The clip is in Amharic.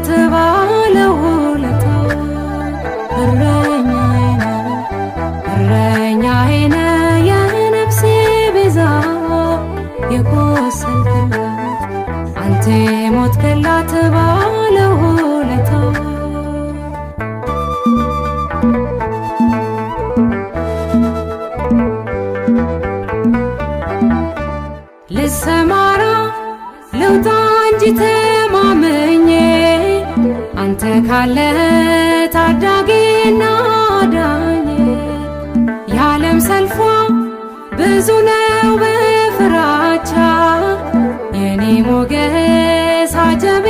ሞትክላት ባለውለታ እረኛዬ ነህ እረኛዬ ነህ የነፍሴ ቤዛ የቆሰልክላት አንተ ሞትክላት ባለውለታ ልሰማራ ልውጣ እንጂ ተማምኜ አንተ ካለ ታዳጊና ዳኜ የዓለም ሰልፏ ብዙ ነው በፍራቻ የኔ ሞገስ አጀቤ